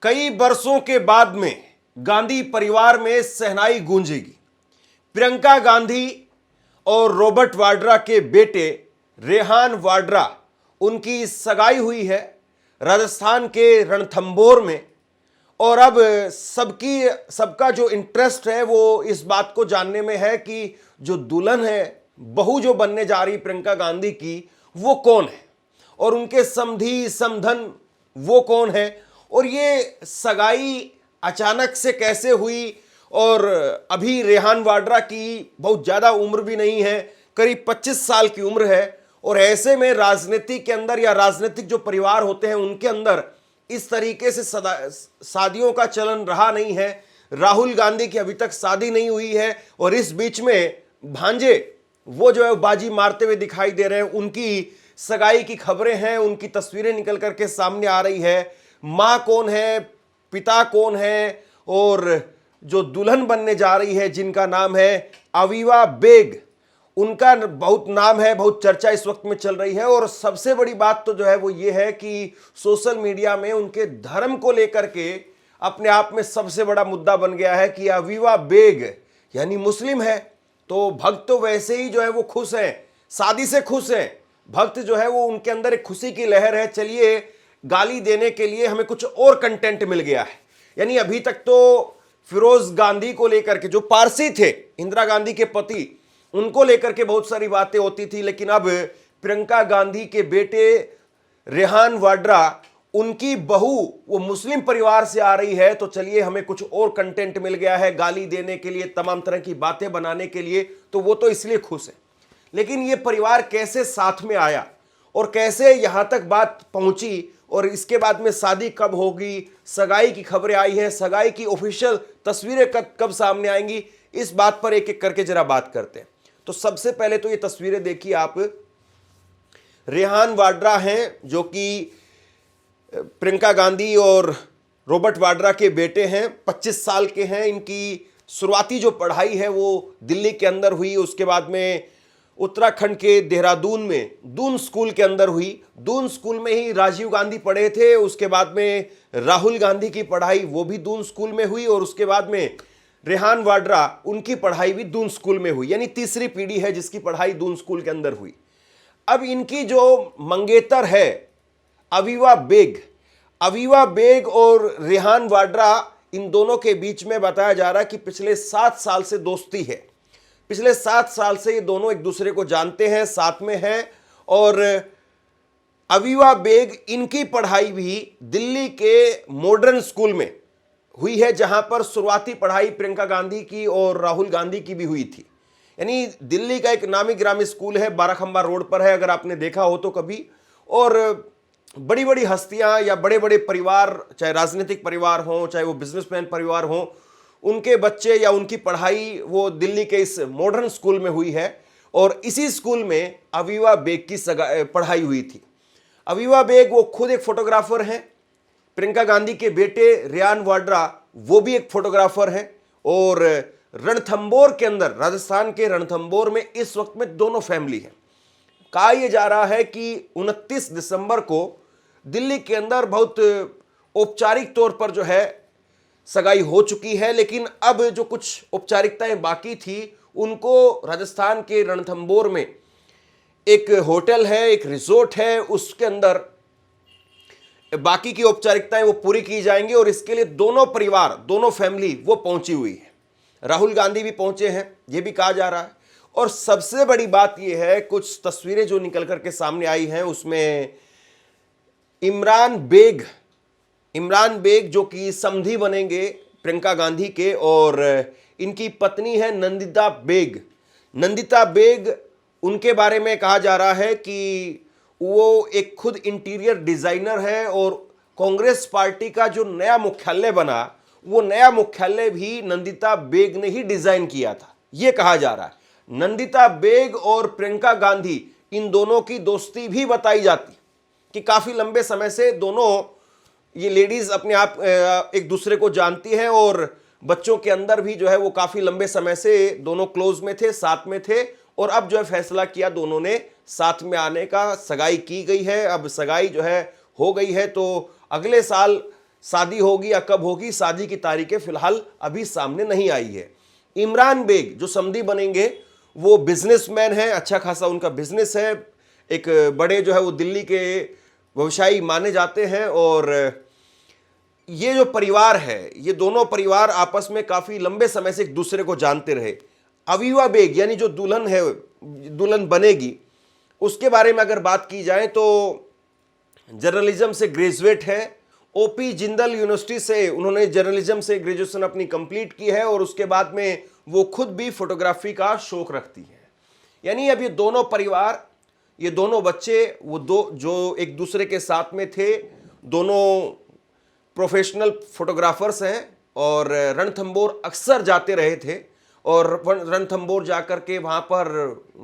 कई बरसों के बाद में गांधी परिवार में शहनाई गूंजेगी। प्रियंका गांधी और रॉबर्ट वाड्रा के बेटे रेहान वाड्रा, उनकी सगाई हुई है राजस्थान के रणथंभौर में। और अब सबका जो इंटरेस्ट है वो इस बात को जानने में है कि जो दुल्हन है, बहू जो बनने जा रही प्रियंका गांधी की, वो कौन है और उनके समधी समधन वो कौन है, और ये सगाई अचानक से कैसे हुई। और अभी रेहान वाड्रा की बहुत ज़्यादा उम्र भी नहीं है, करीब 25 साल की उम्र है। और ऐसे में राजनीति के अंदर या राजनीतिक जो परिवार होते हैं उनके अंदर इस तरीके से शादियों का चलन रहा नहीं है। राहुल गांधी की अभी तक शादी नहीं हुई है और इस बीच में भांजे वो जो है बाजी मारते हुए दिखाई दे रहे हैं। उनकी सगाई की खबरें हैं, उनकी तस्वीरें निकल करके सामने आ रही है। माँ कौन है, पिता कौन है, और जो दुल्हन बनने जा रही है जिनका नाम है अवीवा बेग, उनका बहुत नाम है, बहुत चर्चा इस वक्त में चल रही है। और सबसे बड़ी बात तो जो है वो ये है कि सोशल मीडिया में उनके धर्म को लेकर के अपने आप में सबसे बड़ा मुद्दा बन गया है कि अवीवा बेग यानी मुस्लिम है। तो भक्त तो वैसे ही जो है वो खुश हैं, शादी से खुश हैं। भक्त जो है वो उनके अंदर एक खुशी की लहर है। चलिए, गाली देने के लिए हमें कुछ और कंटेंट मिल गया है। यानी अभी तक तो फिरोज गांधी को लेकर के, जो पारसी थे, इंदिरा गांधी के पति, उनको लेकर के बहुत सारी बातें होती थी, लेकिन अब प्रियंका गांधी के बेटे रेहान वाड्रा, उनकी बहू वो मुस्लिम परिवार से आ रही है। तो चलिए, हमें कुछ और कंटेंट मिल गया है गाली देने के लिए, तमाम तरह की बातें बनाने के लिए, तो वो तो इसलिए खुश है। लेकिन ये परिवार कैसे साथ में आया और कैसे यहां तक बात पहुंची, और इसके बाद में शादी कब होगी, सगाई की खबरें आई हैं, सगाई की ऑफिशियल तस्वीरें कब सामने आएंगी, इस बात पर एक एक करके जरा बात करते हैं। तो सबसे पहले तो ये तस्वीरें देखिए आप। रेहान वाड्रा हैं जो कि प्रियंका गांधी और रॉबर्ट वाड्रा के बेटे हैं, 25 साल के हैं। इनकी शुरुआती जो पढ़ाई है वो दिल्ली के अंदर हुई, उसके बाद में उत्तराखंड के देहरादून में दून स्कूल के अंदर हुई। दून स्कूल में ही राजीव गांधी पढ़े थे। उसके बाद में राहुल गांधी की पढ़ाई वो भी दून स्कूल में हुई, और उसके बाद में रेहान वाड्रा, उनकी पढ़ाई भी दून स्कूल में हुई। यानी तीसरी पीढ़ी है जिसकी पढ़ाई दून स्कूल के अंदर हुई। अब इनकी जो मंगेतर है अवीवा बेग और रेहान वाड्रा, इन दोनों के बीच में बताया जा रहा है कि पिछले 7 साल से दोस्ती है। पिछले 7 साल से ये दोनों एक दूसरे को जानते हैं, साथ में हैं। और अवीवा बेग, इनकी पढ़ाई भी दिल्ली के मॉडर्न स्कूल में हुई है, जहां पर शुरुआती पढ़ाई प्रियंका गांधी की और राहुल गांधी की भी हुई थी। यानी दिल्ली का एक नामी ग्रामी स्कूल है, बाराखंबा रोड पर है, अगर आपने देखा हो तो कभी। और बड़ी बड़ी हस्तियां या बड़े बड़े परिवार, चाहे राजनीतिक परिवार हो, चाहे वो बिजनेसमैन परिवार हो, उनके बच्चे या उनकी पढ़ाई वो दिल्ली के इस मॉडर्न स्कूल में हुई है। और इसी स्कूल में अवीवा बेग की पढ़ाई हुई थी। अवीवा बेग वो खुद एक फोटोग्राफर हैं। प्रियंका गांधी के बेटे रेहान वाड्रा वो भी एक फोटोग्राफर हैं। और रणथंभौर के अंदर, राजस्थान के रणथंभौर में इस वक्त में दोनों फैमिली है। कहा यह जा रहा है कि 29 दिसंबर को दिल्ली के अंदर बहुत औपचारिक तौर पर जो है सगाई हो चुकी है, लेकिन अब जो कुछ औपचारिकताएं बाकी थी उनको राजस्थान के रणथंभौर में एक होटल है, एक रिजॉर्ट है, उसके अंदर बाकी की औपचारिकताएं वो पूरी की जाएंगी। और इसके लिए दोनों परिवार, दोनों फैमिली वो पहुंची हुई है। राहुल गांधी भी पहुंचे हैं, ये भी कहा जा रहा है। और सबसे बड़ी बात यह है, कुछ तस्वीरें जो निकल करके सामने आई हैं उसमें इमरान बेग जो कि समधी बनेंगे प्रियंका गांधी के, और इनकी पत्नी है नंदिता बेग। उनके बारे में कहा जा रहा है कि वो एक खुद इंटीरियर डिजाइनर है, और कांग्रेस पार्टी का जो नया मुख्यालय बना, वो नया मुख्यालय भी नंदिता बेग ने ही डिजाइन किया था, ये कहा जा रहा है। नंदिता बेग और प्रियंका गांधी, इन दोनों की दोस्ती भी बताई जाती कि काफी लंबे समय से दोनों ये लेडीज अपने आप एक दूसरे को जानती हैं, और बच्चों के अंदर भी जो है वो काफी लंबे समय से दोनों क्लोज में थे, साथ में थे। और अब जो है फैसला किया दोनों ने साथ में आने का, सगाई की गई है। अब सगाई जो है हो गई है, तो अगले साल शादी होगी या कब होगी, शादी की तारीखें फिलहाल अभी सामने नहीं आई है। इमरान बेग जो समधी बनेंगे वो बिजनेसमैन है, अच्छा खासा उनका बिजनेस है, एक बड़े जो है वो दिल्ली के व्यवसायी माने जाते हैं। और ये जो परिवार है, ये दोनों परिवार आपस में काफी लंबे समय से एक दूसरे को जानते रहे। अवीवा बेग यानी जो दुल्हन है, दुल्हन बनेगी, उसके बारे में अगर बात की जाए तो जर्नलिज्म से ग्रेजुएट है। ओपी जिंदल यूनिवर्सिटी से उन्होंने जर्नलिज्म से ग्रेजुएशन अपनी कंप्लीट की है और उसके बाद में वो खुद भी फोटोग्राफी का शौक रखती है। यानी अब ये दोनों परिवार, ये दोनों बच्चे, वो दो जो एक दूसरे के साथ में थे, दोनों प्रोफेशनल फोटोग्राफर्स हैं और रणथंबोर अक्सर जाते रहे थे और रणथंबोर जाकर के वहाँ पर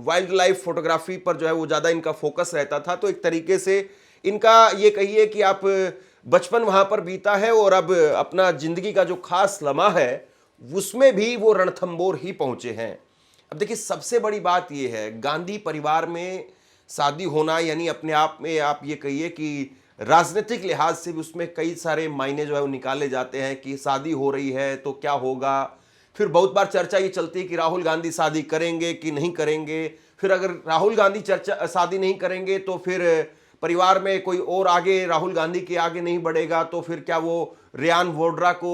वाइल्ड लाइफ फोटोग्राफी पर जो है वो ज़्यादा इनका फोकस रहता था। तो एक तरीके से इनका ये कहिए कि आप बचपन वहाँ पर बीता है और अब अपना ज़िंदगी का जो खास लम्हा है उसमें भी वो रणथंबोर ही पहुँचे हैं। अब देखिए, सबसे बड़ी बात ये है, गांधी परिवार में शादी होना यानी अपने आप में आप ये कहिए कि राजनीतिक लिहाज से भी उसमें कई सारे मायने जो है वो निकाले जाते हैं कि शादी हो रही है तो क्या होगा। फिर बहुत बार चर्चा ये चलती है कि राहुल गांधी शादी करेंगे कि नहीं करेंगे। फिर अगर राहुल गांधी शादी नहीं करेंगे तो फिर परिवार में कोई और आगे राहुल गांधी के आगे नहीं बढ़ेगा, तो फिर क्या वो रेहान वाड्रा को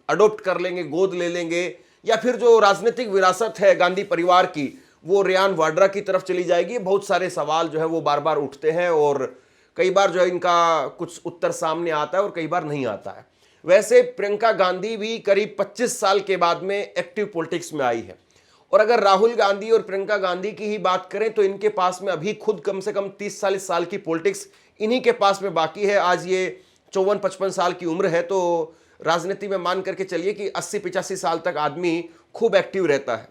अडॉप्ट कर लेंगे, गोद ले लेंगे, या फिर जो राजनीतिक विरासत है गांधी परिवार की वो रेहान वाड्रा की तरफ चली जाएगी। बहुत सारे सवाल जो है वो बार बार उठते हैं और कई बार जो है इनका कुछ उत्तर सामने आता है और कई बार नहीं आता है। वैसे प्रियंका गांधी भी करीब 25 साल के बाद में एक्टिव पॉलिटिक्स में आई है और अगर राहुल गांधी और प्रियंका गांधी की ही बात करें तो इनके पास में अभी खुद कम से कम 30-40 साल की पॉलिटिक्स इन्हीं के पास में बाकी है। आज ये 54-55 साल की उम्र है, तो राजनीति में मान करके चलिए कि 80-85 साल तक आदमी खूब एक्टिव रहता है।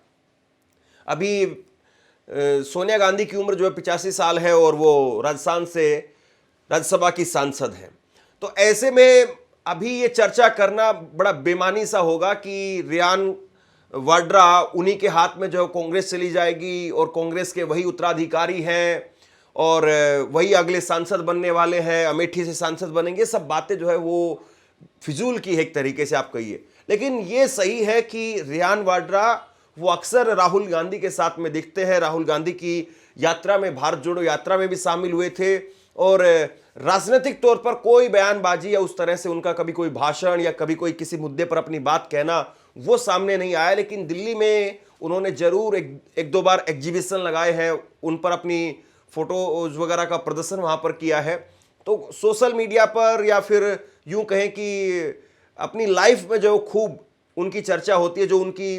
अभी सोनिया गांधी की उम्र जो है 85 साल है और वो राजस्थान से राज्यसभा की सांसद है। तो ऐसे में अभी ये चर्चा करना बड़ा बेमानी सा होगा कि रेहान वाड्रा उन्हीं के हाथ में जो है कांग्रेस चली जाएगी और कांग्रेस के वही उत्तराधिकारी हैं और वही अगले सांसद बनने वाले हैं, अमेठी से सांसद बनेंगे। सब बातें जो है वो फिजूल की है एक तरीके से आप कहिए। लेकिन ये सही है कि रेहान वाड्रा वो अक्सर राहुल गांधी के साथ में दिखते हैं, राहुल गांधी की यात्रा में, भारत जोड़ो यात्रा में भी शामिल हुए थे और राजनीतिक तौर पर कोई बयानबाजी या उस तरह से उनका कभी कोई भाषण या कभी कोई किसी मुद्दे पर अपनी बात कहना वो सामने नहीं आया। लेकिन दिल्ली में उन्होंने जरूर एक दो बार एग्जीबिशन लगाए हैं, उन पर अपनी फोटोज वगैरह का प्रदर्शन वहाँ पर किया है। तो सोशल मीडिया पर या फिर यूं कहें कि अपनी लाइफ में जो खूब उनकी चर्चा होती है, जो उनकी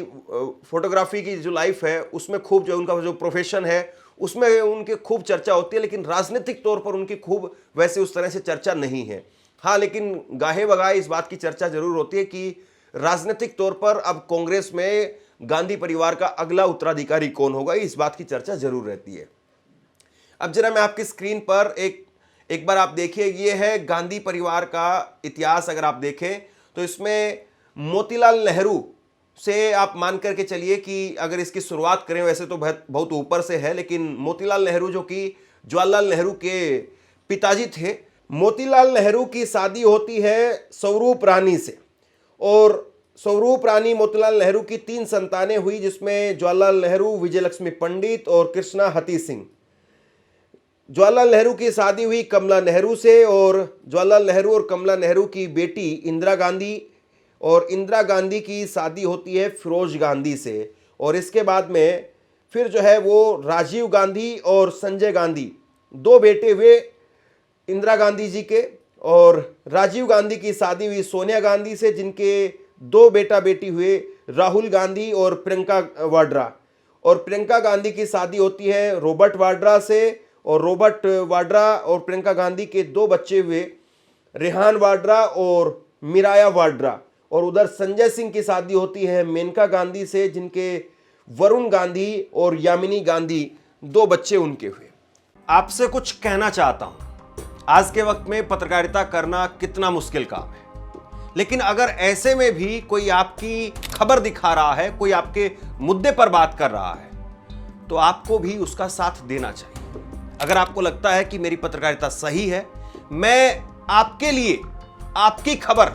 फोटोग्राफी की जो लाइफ है उसमें खूब जो उनका जो प्रोफेशन है उसमें उनकी खूब चर्चा होती है, लेकिन राजनीतिक तौर पर उनकी खूब वैसे उस तरह से चर्चा नहीं है। हाँ, लेकिन गाहे बगाहे इस बात की चर्चा जरूर होती है कि राजनीतिक तौर पर अब कांग्रेस में गांधी परिवार का अगला उत्तराधिकारी कौन होगा, इस बात की चर्चा जरूर रहती है। अब जरा मैं आपकी स्क्रीन पर एक बार आप देखिए, ये है गांधी परिवार का इतिहास। अगर आप देखें तो इसमें मोतीलाल नेहरू से आप मान करके चलिए कि अगर इसकी शुरुआत करें, वैसे तो बहुत ऊपर से है, लेकिन मोतीलाल नेहरू जो कि जवाहरलाल नेहरू के पिताजी थे, मोतीलाल नेहरू की शादी होती है स्वरूप रानी से और स्वरूप रानी मोतीलाल नेहरू की 3 संतानें हुई, जिसमें जवाहरलाल नेहरू, विजयलक्ष्मी पंडित और कृष्णा हती सिंह। जवाहरलाल नेहरू की शादी हुई कमला नेहरू से और जवाहरलाल नेहरू और कमला नेहरू की बेटी इंदिरा गांधी और इंदिरा गांधी की शादी होती है फिरोज गांधी से। और इसके बाद में फिर जो है वो राजीव गांधी और संजय गांधी, 2 बेटे हुए इंदिरा गांधी जी के। और राजीव गांधी की शादी हुई सोनिया गांधी से, जिनके 2 बेटा बेटी हुए राहुल गांधी और प्रियंका वाड्रा। और प्रियंका गांधी की शादी होती है रॉबर्ट वाड्रा से और रॉबर्ट वाड्रा और प्रियंका गांधी के 2 बच्चे हुए रेहान वाड्रा और मिराया वाड्रा। और उधर संजय सिंह की शादी होती है मेनका गांधी से, जिनके वरुण गांधी और यामिनी गांधी 2 बच्चे उनके हुए। आपसे कुछ कहना चाहता हूं, आज के वक्त में पत्रकारिता करना कितना मुश्किल काम है, लेकिन अगर ऐसे में भी कोई आपकी खबर दिखा रहा है, कोई आपके मुद्दे पर बात कर रहा है, तो आपको भी उसका साथ देना चाहिए। अगर आपको लगता है कि मेरी पत्रकारिता सही है, मैं आपके लिए आपकी खबर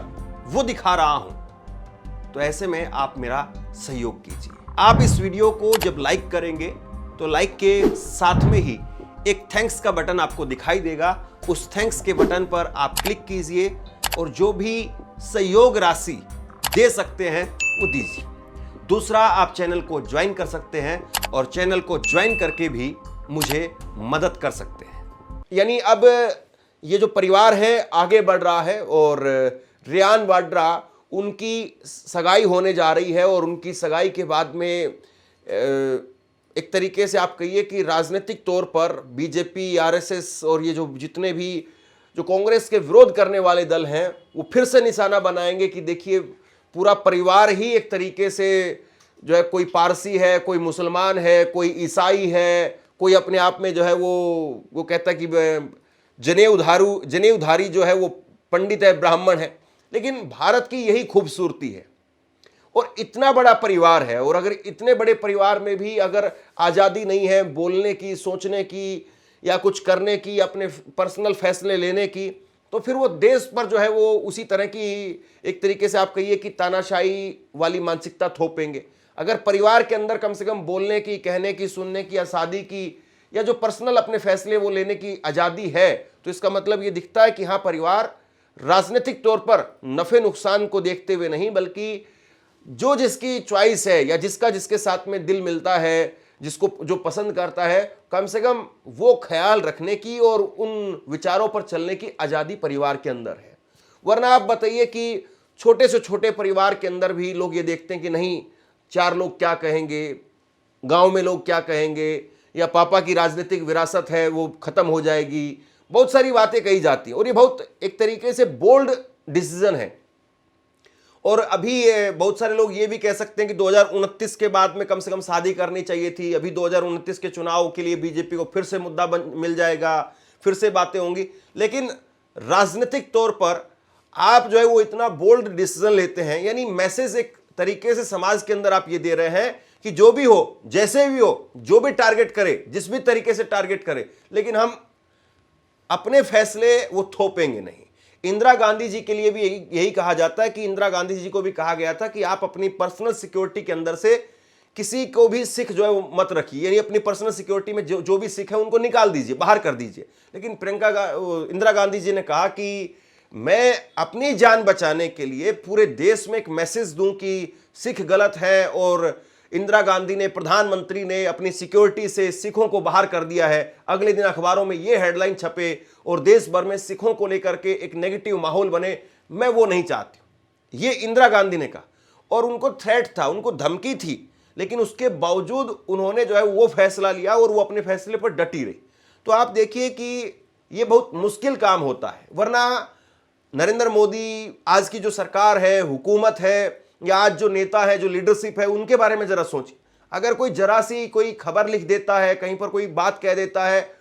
वो दिखा रहा हूं, तो ऐसे में आप मेरा सहयोग कीजिए। आप इस वीडियो को जब लाइक करेंगे तो लाइक के साथ में ही एक थैंक्स का बटन आपको दिखाई देगा। उस थैंक्स के बटन पर आप क्लिक कीजिए और जो भी सहयोग राशि दे सकते हैं वो दीजिए। दूसरा, आप चैनल को ज्वाइन कर सकते हैं और चैनल को ज्वाइन करके भी मुझे मदद कर सकते हैं। यानी अब ये जो परिवार है आगे बढ़ रहा है और रेहान वाड्रा उनकी सगाई होने जा रही है और उनकी सगाई के बाद में एक तरीके से आप कहिए कि राजनीतिक तौर पर बीजेपी, आरएसएस और ये जो जितने भी जो कांग्रेस के विरोध करने वाले दल हैं वो फिर से निशाना बनाएंगे कि देखिए पूरा परिवार ही एक तरीके से जो है, कोई पारसी है, कोई मुसलमान है, कोई ईसाई है, कोई अपने आप में जो है वो कहता है कि जनेऊधारी जो है वो पंडित है, ब्राह्मण है। लेकिन भारत की यही खूबसूरती है और इतना बड़ा परिवार है, और अगर इतने बड़े परिवार में भी अगर आज़ादी नहीं है बोलने की, सोचने की या कुछ करने की, अपने पर्सनल फैसले लेने की, तो फिर वो देश पर जो है वो उसी तरह की एक तरीके से आप कहिए कि तानाशाही वाली मानसिकता थोपेंगे। अगर परिवार के अंदर कम से कम बोलने की, कहने की, सुनने की या शादी की या जो पर्सनल अपने फैसले वो लेने की आज़ादी है, तो इसका मतलब ये दिखता है कि हाँ, परिवार राजनीतिक तौर पर नफे नुकसान को देखते हुए नहीं, बल्कि जो जिसकी चॉइस है या जिसका जिसके साथ में दिल मिलता है, जिसको जो पसंद करता है, कम से कम वो ख्याल रखने की और उन विचारों पर चलने की आज़ादी परिवार के अंदर है। वरना आप बताइए कि छोटे से छोटे परिवार के अंदर भी लोग ये देखते हैं कि नहीं, चार लोग क्या कहेंगे, गांव में लोग क्या कहेंगे, या पापा की राजनीतिक विरासत है वो खत्म हो जाएगी, बहुत सारी बातें कही जाती हैं और ये बहुत एक तरीके से बोल्ड डिसीजन है। और अभी बहुत सारे लोग ये भी कह सकते हैं कि 2029 के बाद में कम से कम शादी करनी चाहिए थी। अभी 2029 के चुनाव के लिए बीजेपी को फिर से मुद्दा मिल जाएगा, फिर से बातें होंगी। लेकिन राजनीतिक तौर पर आप जो है वो इतना बोल्ड डिसीजन लेते हैं, यानी मैसेज एक तरीके से समाज के अंदर आप ये दे रहे हैं कि जो भी हो, जैसे भी हो, जो भी टारगेट करे, जिस भी तरीके से टारगेट करे, लेकिन हम अपने फैसले वो थोपेंगे नहीं। इंदिरा गांधी जी के लिए भी यही कहा जाता है कि इंदिरा गांधी जी को भी कहा गया था कि आप अपनी पर्सनल सिक्योरिटी के अंदर से किसी को भी सिख जो है वो मत रखिए, यानी अपनी पर्सनल सिक्योरिटी में जो भी सिख है उनको निकाल दीजिए, बाहर कर दीजिए। लेकिन इंदिरा गांधी जी ने कहा कि मैं अपनी जान बचाने के लिए पूरे देश में एक मैसेज दूं कि सिख गलत है, और इंदिरा गांधी ने, प्रधानमंत्री ने अपनी सिक्योरिटी से सिखों को बाहर कर दिया है। अगले दिन अखबारों में ये हेडलाइन छपे और देश भर में सिखों को लेकर के एक नेगेटिव माहौल बने, मैं वो नहीं चाहती। ये इंदिरा गांधी ने कहा और उनको थ्रेट था, उनको धमकी थी, लेकिन उसके बावजूद उन्होंने जो है वो फैसला लिया और वो अपने फैसले पर डटी रही। तो आप देखिए कि ये बहुत मुश्किल काम होता है। वरना नरेंद्र मोदी, आज की जो सरकार है, हुकूमत है, या आज जो नेता है, जो लीडरशिप है, उनके बारे में जरा सोचिए। अगर कोई जरा सी कोई खबर लिख देता है, कहीं पर कोई बात कह देता है,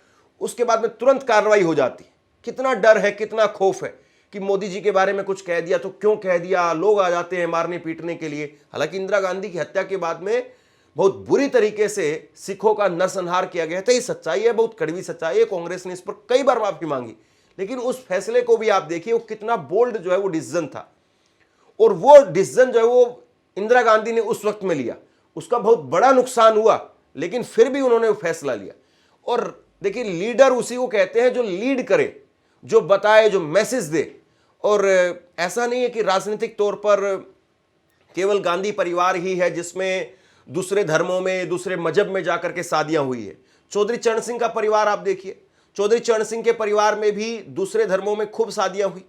उसके बाद में तुरंत कार्रवाई हो जाती है। कितना डर है, कितना खौफ है कि मोदी जी के बारे में कुछ कह दिया तो क्यों कह दिया, लोग आ जाते हैं मारने पीटने के लिए। हालांकि इंदिरा गांधी की हत्या के बाद में बहुत बुरी तरीके से सिखों का नरसंहार किया गया था। ये सच्चाई है, बहुत कड़वी सच्चाई है। कांग्रेस ने इस पर कई बार माफी मांगी, लेकिन उस फैसले को भी आप देखिए वो कितना बोल्ड जो है वो डिसीजन था, और वो डिसीजन जो है वो इंदिरा गांधी ने उस वक्त में लिया। उसका बहुत बड़ा नुकसान हुआ, लेकिन फिर भी उन्होंने वो फैसला लिया। और देखिए, लीडर उसी को कहते हैं जो लीड करे, जो बताए, जो मैसेज दे। और ऐसा नहीं है कि राजनीतिक तौर पर केवल गांधी परिवार ही है जिसमें दूसरे धर्मों में, दूसरे मजहब में जाकर के शादियां हुई है। चौधरी चरण सिंह का परिवार आप देखिए, चौधरी चरण सिंह के परिवार में भी दूसरे धर्मों में खूब शादियां हुई।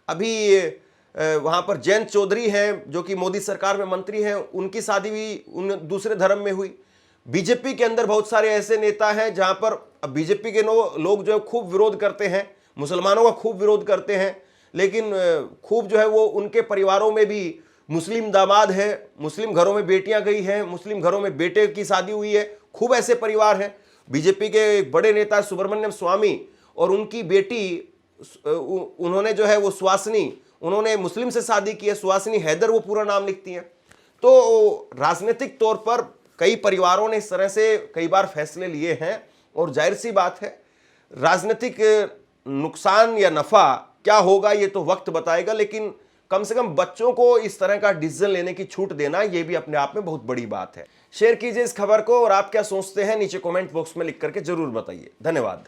अभी वहां पर जयंत चौधरी हैं जो कि मोदी सरकार में मंत्री हैं, उनकी शादी भी उन दूसरे धर्म में हुई। बीजेपी के अंदर बहुत सारे ऐसे नेता हैं जहां पर बीजेपी के लोग जो है खूब विरोध करते हैं, मुसलमानों का खूब विरोध करते हैं, लेकिन खूब जो है वो उनके परिवारों में भी मुस्लिम दामाद है, मुस्लिम घरों में बेटियां गई हैं, मुस्लिम घरों में बेटे की शादी हुई है। खूब ऐसे परिवार हैं। बीजेपी के एक बड़े नेता सुब्रमण्यम स्वामी और उनकी बेटी, उन्होंने जो है वो सुहासिनी, उन्होंने मुस्लिम से शादी की है, सुहासिनी हैदर वो पूरा नाम लिखती हैं। तो राजनीतिक तौर पर कई परिवारों ने इस तरह से कई बार फैसले लिए हैं, और जाहिर सी बात है राजनीतिक नुकसान या नफ़ा क्या होगा ये तो वक्त बताएगा, लेकिन कम से कम बच्चों को इस तरह का डिसीजन लेने की छूट देना ये भी अपने आप में बहुत बड़ी बात है। शेयर कीजिए इस खबर को, और आप क्या सोचते हैं नीचे कमेंट बॉक्स में लिख करके जरूर बताइए। धन्यवाद।